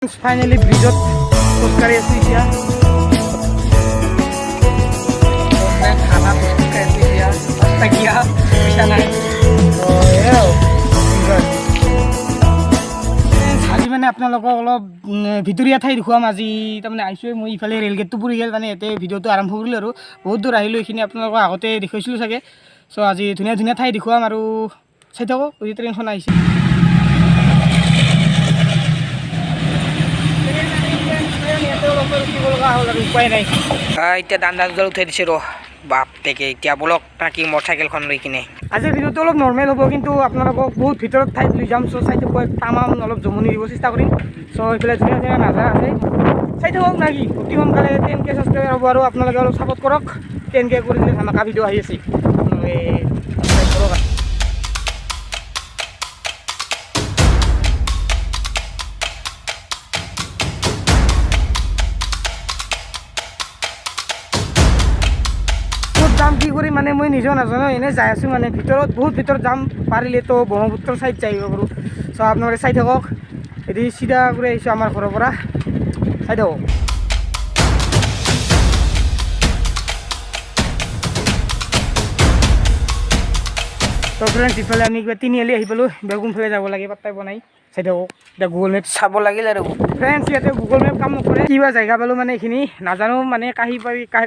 Finally, bridge খোজকাঢ়ি আছো এতিয়া খানা খোজকাঢ়ি আছো এতিয়া ৰাস্তাকিয়া পইচা নাই আজি মানে আপোনালোকক অলপ ভিতৰীয়া ঠাই দেখুৱাম আজি তাৰমানে আহিছোঁ মই ইফালে ৰেলগেটটো পৰি গ'ল মানে ইয়াতে ভিডিঅ'টো আৰম্ভ কৰিলোঁ আৰু বহুত দূৰ আহিলোঁ এইখিনি আপোনালোকক আগতে দেখুৱাইছিলোঁ চাগে চ' আজি ধুনীয়া ধুনীয়া ঠাই দেখুৱাম আৰু চাই থাকক এই ট্ৰেইনখন আহিছে উপায় নাই এতিয়া দাণ্ডাজডাল উঠাই দিছে ৰ বাপ টেকে এতিয়া বলক ট্ৰাকিং মটৰচাইকেলখন লৈ কিনে আজিৰ ভিডিঅ'টো অলপ নৰ্মেল হ'ব কিন্তু আপোনালোকক বহুত ভিতৰত ঠাইত লৈ যাম চ' চাই থাকক তামাম অলপ জমনি দিব চেষ্টা কৰিম চ' এইফালে ধুনীয়া ধুনীয়া নাজাৰা আছে চাই থাকক নাকি অতি সোনকালে 10K ছাবস্ক্ৰাইবাৰ হ'ব আৰু আপোনালোকে অলপ ছাপোৰ্ট কৰক 10K কৰিলে ধামাকা ভিডিঅ' আহি আছে আপোনালোকে যাম কি কৰি মানে মই নিজেও নাজানো এনেই যাই আছোঁ মানে ভিতৰত বহুত ভিতৰত যাম পাৰিলেতো ব্ৰহ্মপুত্ৰ চাইড যাই আহিব পাৰোঁ চ' আপোনালোকে চাই থাকক এটি চিধা কৰি আহিছোঁ আমাৰ ঘৰৰ পৰা চাই থাকক তো ফ্ৰেণ্ডছ ইফালে আমি কিবা তিনিআলি আহি পালোঁ বেগুনফালে যাব লাগে পাত্তাই পোৱা নাই চাই থাকক এতিয়া গুগল মেপ চাব লাগিল আৰু ফ্ৰেণ্ডছ ইয়াতে গুগল মেপ কাম নকৰে কিবা জেগা পালোঁ মানে এইখিনি নাজানো মানে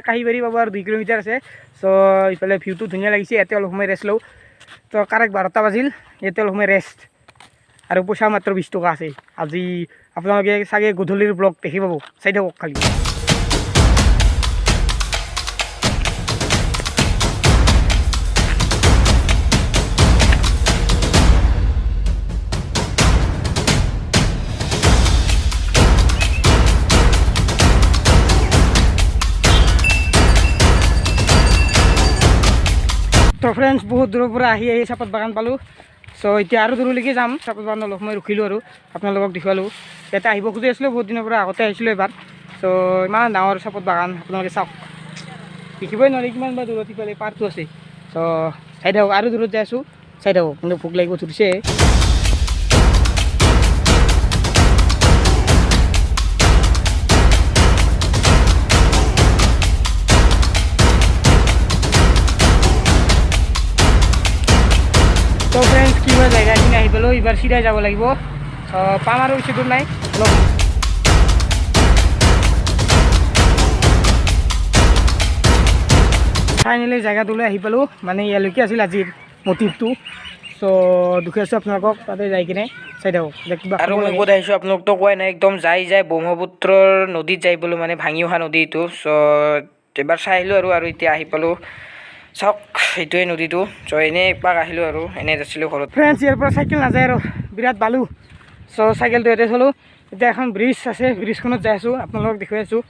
কাঁহীবাৰী পাব আৰু 2 কিলোমিটাৰ আছে চ' ইফালে ভিউটো ধুনীয়া লাগিছে ইয়াতে অলপ সময় ৰেষ্ট লওঁ তো কাৰেক্ট 12টা বাজিল ইয়াতে অলপ সময় ৰেষ্ট আৰু পইচা মাত্ৰ 20 টকা আছে আজি আপোনালোকে চাগে গধূলিৰ ব্লগ দেখি পাব চাই থাকক খালি তো ফ্ৰেণ্ডছ বহুত দূৰৰ পৰা আহি চাহপাত বাগান পালোঁ চ' এতিয়া আৰু দূৰলৈকে যাম চাহপাত বাগান অলপ সময় ৰখিলোঁ আৰু আপোনালোকক দেখুৱালোঁ ইয়াতে আহিব খুজি আছিলোঁ বহুত দিনৰ পৰা আগতে আহিছিলোঁ এবাৰ চ' ইমান ডাঙৰ চাহপাত বাগান আপোনালোকে চাওক দেখিবই নোৱাৰি কিমান বা দূৰত ইফালে পাৰ্কটো আছে চ' চাই থাকক আৰু দূৰত যাই আছোঁ চাই থাকক কিন্তু ভোক লাগিব ধৰিছে তো ফ্ৰেণ্ডছ কিবা জেগাখিনি আহি পালোঁ এইবাৰ চিধাই যাব লাগিব পাম আৰু বেছি দূৰ নাই অলপ ফাইনেলি জেগাটোলৈ আহি পালোঁ মানে ইয়ালৈকে আছিল আজিৰ মটিভটো চ' দুখী আছোঁ আপোনালোকক তাতে যাই কিনে চাই থাকক কিবা আৰু মই ক'ত আহিছোঁ আপোনালোকতো কোৱাই নাই একদম যাই ব্ৰহ্মপুত্ৰৰ নদীত যাই পালোঁ মানে ভাঙি অহা নদীটো চ' এবাৰ চাই আহিলোঁ আৰু এতিয়া আহি পালোঁ চাওক সেইটোৱে নদীটো চ' এনেই একপাক আহিলোঁ আৰু এনেই যাইছিলোঁ ঘৰত ফ্ৰেণ্ডছ ইয়াৰ পৰা চাইকেল নাযায় আৰু বিৰাট বালু চ' চাইকেলটো ইয়াতে চলোঁ এতিয়া এখন ব্ৰিজ আছে ব্ৰিজখনত যাই আছোঁ আপোনালোকক দেখুৱাই আছোঁ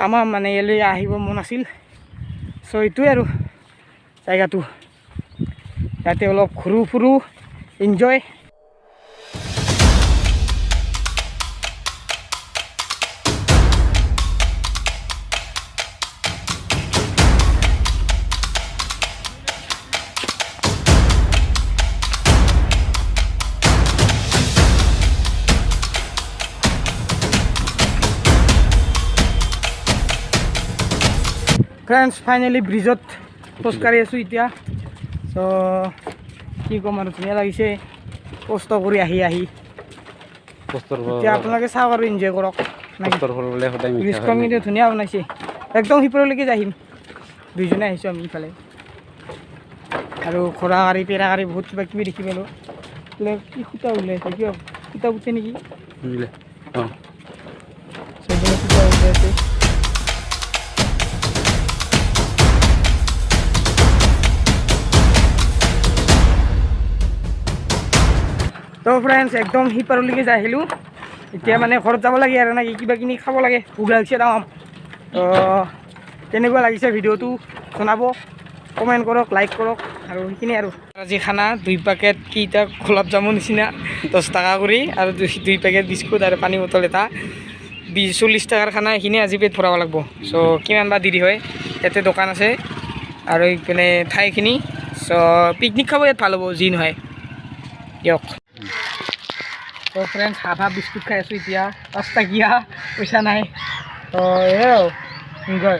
আমাৰ মানে ইয়ালৈ আহিব মন আছিল চ' এইটোৱে আৰু জেগাটো ইয়াতে অলপ ঘূৰো ফুৰো এনজয় ফ্ৰেণ্ডছ ফাইনেলি ব্ৰিজত খোজকাঢ়ি আছোঁ এতিয়া চ' কি ক'ম আৰু ধুনীয়া লাগিছে কষ্ট কৰি আহি এতিয়া আপোনালোকে চাওক আৰু এনজয় কৰক ব্ৰিজখন কিন্তু ধুনীয়া বনাইছে একদম সিপাৰলৈকে যাই আহিম দুইজনে আহিছোঁ আমি ইফালে আৰু ঘোঁৰা গাড়ী পেৰা গাড়ী বহুত কিবা কিবি দেখি পালোঁ কি সূতা ওলাইছে কিয় সূতা উঠে নেকি সূতা ওলাইছে তো ফ্ৰেণ্ডছ একদম সিপাৰলৈকে যাই আহিলোঁ এতিয়া মানে ঘৰত যাব লাগে আৰু নাকি কিবা কিনি খাব লাগে ভোক লাগিছে তামাম তো কেনেকুৱা লাগিছে ভিডিঅ'টো জনাব কমেণ্ট কৰক লাইক কৰক আৰু সেইখিনি আৰু আজি খানা 2 পেকেট কেইটা গোলাপ জামুন নিচিনা 10 টকা কৰি আৰু 2 পেকেট বিস্কুট আৰু পানী বটল এটা 40 টকাৰ খানা এইখিনি আজি পেট ভৰাব লাগিব চ' কিমান বা দেৰি হয় ইয়াতে দোকান আছে আৰু এইপিনে ঠাইখিনি চ' পিকনিক খাব ইয়াত ভাল হ'ব যি নহয় দিয়ক তো তো ফ্ৰেণ্ডছ হাফ বিস্কুট খাই আছোঁ এতিয়া 5 টকীয়া পইচা নাই তো এই এনজয়